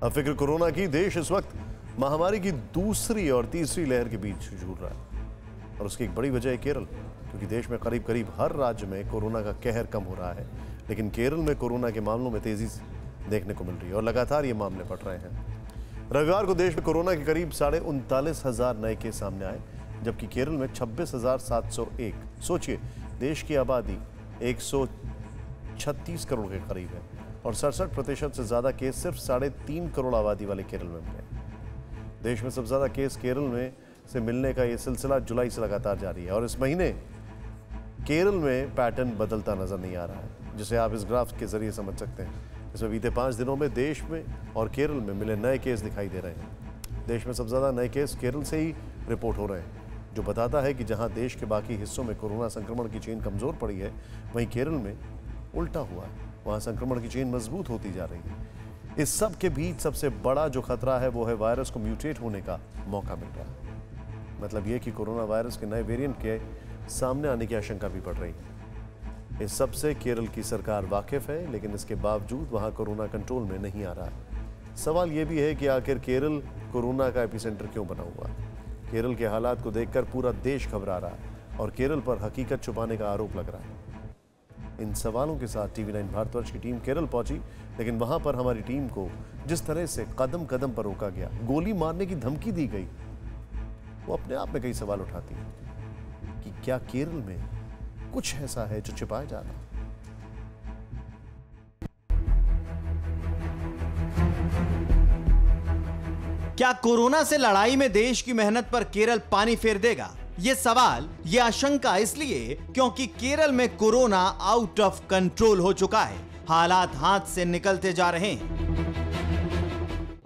अब फिक्र कोरोना की। देश इस वक्त महामारी की दूसरी और तीसरी लहर के बीच जूझ रहा है और उसकी एक बड़ी वजह है केरल, क्योंकि देश में करीब करीब हर राज्य में कोरोना का कहर कम हो रहा है, लेकिन केरल में कोरोना के मामलों में तेजी देखने को मिल रही है और लगातार ये मामले बढ़ रहे हैं। रविवार को देश में कोरोना के करीब 39,500 नए केस सामने आए, जबकि केरल में 26,701। सोचिए, देश की आबादी 136 करोड़ के करीब है और 67% से ज्यादा केस सिर्फ 3.5 करोड़ आबादी वाले केरल में मिले। देश में सबसे ज्यादा केस केरल में से मिलने का यह सिलसिला जुलाई से लगातार जारी है और इस महीने केरल में पैटर्न बदलता नजर नहीं आ रहा है, जिसे आप इस ग्राफ के जरिए समझ सकते हैं। इसमें बीते 5 दिनों में देश में और केरल में मिले नए केस दिखाई दे रहे हैं। देश में सबसे ज्यादा नए केस केरल से ही रिपोर्ट हो रहे हैं, जो बताता है कि जहां देश के बाकी हिस्सों में कोरोना संक्रमण की चेन कमजोर पड़ी है, वहीं केरल में उल्टा हुआ है। वहां संक्रमण की चेन मजबूत होती जा रही है। इस सब के बीच सबसे बड़ा जो खतरा है वो है वायरस को म्यूटेट होने का मौका मिल रहा है। मतलब ये कि कोरोना वायरस के नए वेरिएंट के सामने आने की आशंका भी बढ़ रही है। इस सब से केरल की सरकार वाकिफ है, लेकिन इसके बावजूद वहां कोरोना कंट्रोल में नहीं आ रहा है। सवाल यह भी है कि आखिर केरल कोरोना का एपिसेंटर क्यों बना हुआ है। केरल के हालात को देखकर पूरा देश घबरा रहा है और केरल पर हकीकत छुपाने का आरोप लग रहा है। इन सवालों के साथ टीवी9 भारतवर्ष की टीम केरल पहुंची, लेकिन वहां पर हमारी टीम को जिस तरह से कदम कदम पर रोका गया, गोली मारने की धमकी दी गई, वो अपने आप में कई सवाल उठाती है कि क्या केरल में कुछ ऐसा है जो छिपाया जा रहा है। क्या कोरोना से लड़ाई में देश की मेहनत पर केरल पानी फेर देगा? ये सवाल, ये आशंका इसलिए क्योंकि केरल में कोरोना आउट ऑफ कंट्रोल हो चुका है। हालात हाथ से निकलते जा रहे हैं।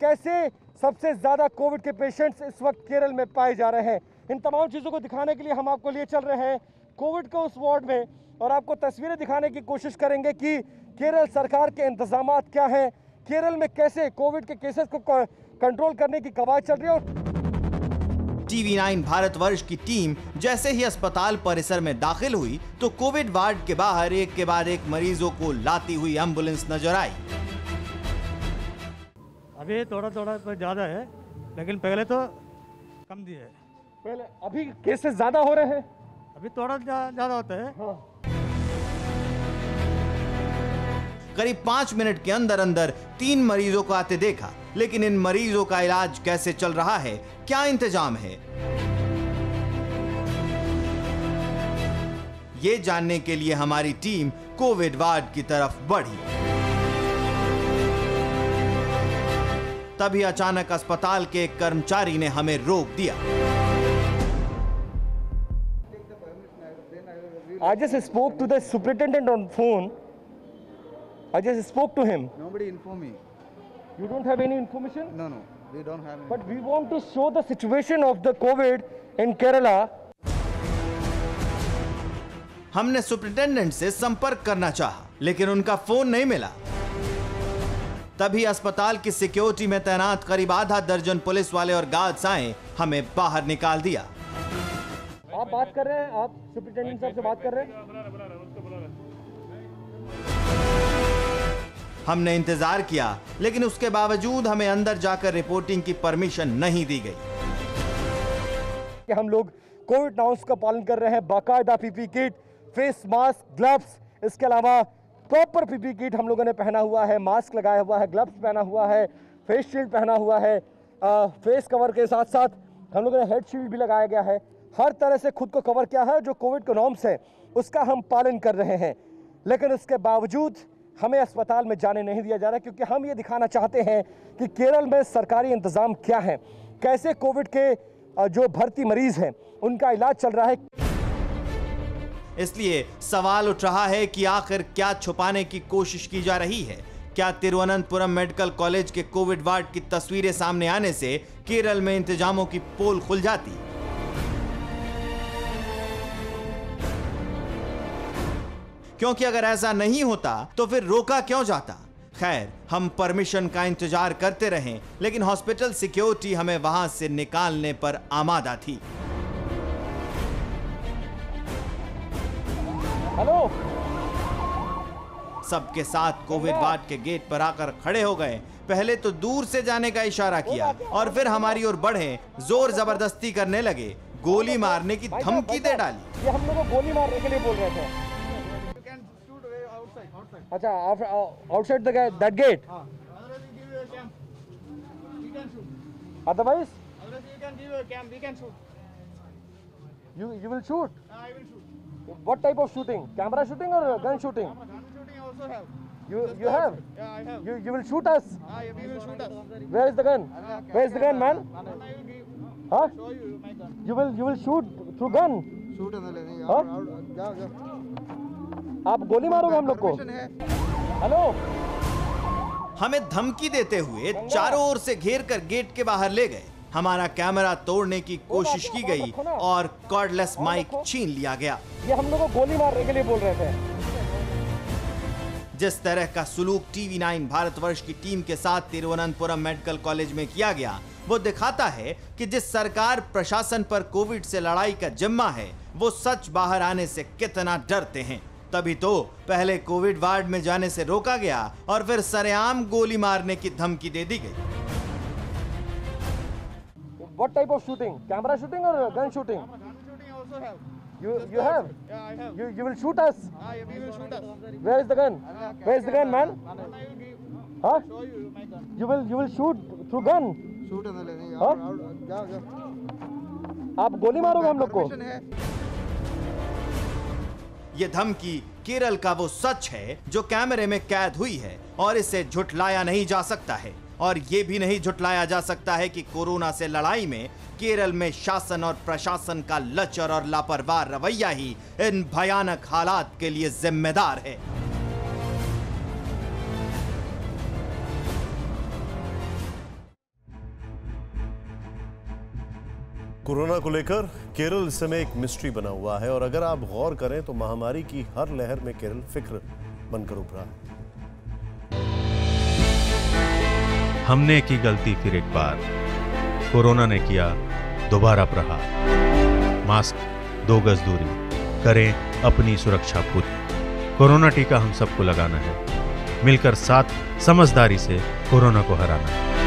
कैसे सबसे ज्यादा कोविड के पेशेंट्स इस वक्त केरल में पाए जा रहे हैं, इन तमाम चीजों को दिखाने के लिए हम आपको लिए चल रहे हैं कोविड के उस वार्ड में और आपको तस्वीरें दिखाने की कोशिश करेंगे कि केरल सरकार के इंतजाम क्या हैं, केरल में कैसे कोविड के केसेस को कंट्रोल करने की कवायद चल रही है। टीवी9 भारतवर्ष की टीम जैसे ही अस्पताल परिसर में दाखिल हुई तो कोविड वार्ड के बाहर एक के बाद एक मरीजों को लाती हुई एम्बुलेंस नजर आई। अभी थोड़ा थोड़ा तो ज्यादा है, लेकिन पहले तो कम दिए है। पहले अभी केसेस ज्यादा हो रहे हैं, अभी थोड़ा ज्यादा होता है। हाँ। करीब 5 मिनट के अंदर अंदर 3 मरीजों को आते देखा, लेकिन इन मरीजों का इलाज कैसे चल रहा है, क्या इंतजाम है, ये जानने के लिए हमारी टीम कोविड वार्ड की तरफ बढ़ी। तभी अचानक अस्पताल के एक कर्मचारी ने हमें रोक दिया। I just spoke to the superintendent on phone. I just spoke to him. Nobody informed me. You don't have any information? No, we don't have any. But we want to show the situation of the COVID in Kerala. हमने superintendent से संपर्क करना चाहा, लेकिन उनका phone नहीं मिला। तभी अस्पताल की सिक्योरिटी में तैनात करीब आधा दर्जन पुलिस वाले और गार्ड्स आए, हमें बाहर निकाल दिया। आप बात कर रहे हैं, आप सुपरिटेंडेंट साहब से बात कर रहे हैं। हमने इंतजार किया, लेकिन उसके बावजूद हमें अंदर जाकर रिपोर्टिंग की परमिशन नहीं दी गई। कि हम लोग कोविड नॉर्म्स का पालन कर रहे हैं, बाकायदा PP kit, face mask, gloves, इसके अलावा प्रॉपर पीपी किट हम लोगों ने पहना हुआ है, मास्क लगाया हुआ है, ग्लव्स पहना हुआ है, फेस शील्ड पहना हुआ है, फेस कवर के साथ साथ हम लोगों ने हेड शील्ड भी लगाया गया है। हर तरह से खुद को कवर किया है, जो कोविड के नॉर्म्स है उसका हम पालन कर रहे हैं, लेकिन उसके बावजूद हमें अस्पताल में जाने नहीं दिया जा रहा, क्योंकि हम ये दिखाना चाहते हैं कि केरल में सरकारी इंतजाम क्या है, कैसे कोविड के जो भर्ती मरीज हैं उनका इलाज चल रहा है। इसलिए सवाल उठ रहा है कि आखिर क्या छुपाने की कोशिश की जा रही है। क्या तिरुवनंतपुरम मेडिकल कॉलेज के कोविड वार्ड की तस्वीरें सामने आने से केरल में इंतजामों की पोल खुल जाती? क्योंकि अगर ऐसा नहीं होता तो फिर रोका क्यों जाता? खैर, हम परमिशन का इंतजार करते रहें, लेकिन हॉस्पिटल सिक्योरिटी हमें वहां से निकालने पर आमादा थी। हेलो सबके साथ कोविड वार्ड के गेट पर आकर खड़े हो गए। पहले तो दूर से जाने का इशारा किया और फिर हमारी ओर बढ़े, जोर जबरदस्ती करने लगे, गोली मारने की धमकी दे डाली। ये हम लोग को गोली मारने के लिए बोल रहे थे। अच्छा, outside that get. Otherwise, you will shoot. I will shoot. What type of shooting? Camera shooting or gun shooting? Gun shooting also have. You have? Yeah, I have. You will shoot us? We will shoot us. Where is the gun? Where is the gun, man? I will give. Huh? Show you my gun. You will shoot through gun? Shoot and then. Huh? जाओ. आप गोली मारोगे हम लोग को? Hello? हमें धमकी देते हुए चारों ओर से घेर कर गेट के बाहर ले गए। हमारा कैमरा तोड़ने की कोशिश की गई और कॉर्डलेस माइक छीन लिया गया। ये हम लोग को गोली मारने के लिए बोल रहे थे। जिस तरह का सुलूक TV9 भारतवर्ष की टीम के साथ तिरुवनंतपुरम मेडिकल कॉलेज में किया गया, वो दिखाता है कि जिस सरकार प्रशासन पर कोविड से लड़ाई का जिम्मा है, वो सच बाहर आने से कितना डरते हैं। तभी तो पहले कोविड वार्ड में जाने से रोका गया और फिर सरेआम गोली मारने की धमकी दे दी गई। What type of shooting? Camera shooting or gun shooting? Gun shooting also have. You have? Yeah, I have. You will shoot us? We will shoot us. Where is the gun? Where is the gun, man? I will give. Huh? Show you my gun. You will shoot through gun? Shoot and then. Huh? जाओ. आप गोली मारोगे हम लोग को? ये धमकी केरल का वो सच है जो कैमरे में कैद हुई है और इसे झुठलाया नहीं जा सकता है। और ये भी नहीं झुठलाया जा सकता है कि कोरोना से लड़ाई में केरल में शासन और प्रशासन का लचर और लापरवाह रवैया ही इन भयानक हालात के लिए जिम्मेदार है। कोरोना को लेकर केरल इस समय एक मिस्ट्री बना हुआ है और अगर आप गौर करें तो महामारी की हर लहर में केरल फिक्र बनकर उभरा। हमने की गलती फिर एक बार, कोरोना ने किया दोबारा प्रहार। मास्क, 2 गज दूरी, करें अपनी सुरक्षा पूरी। कोरोना टीका हम सबको लगाना है, मिलकर साथ समझदारी से कोरोना को हराना है।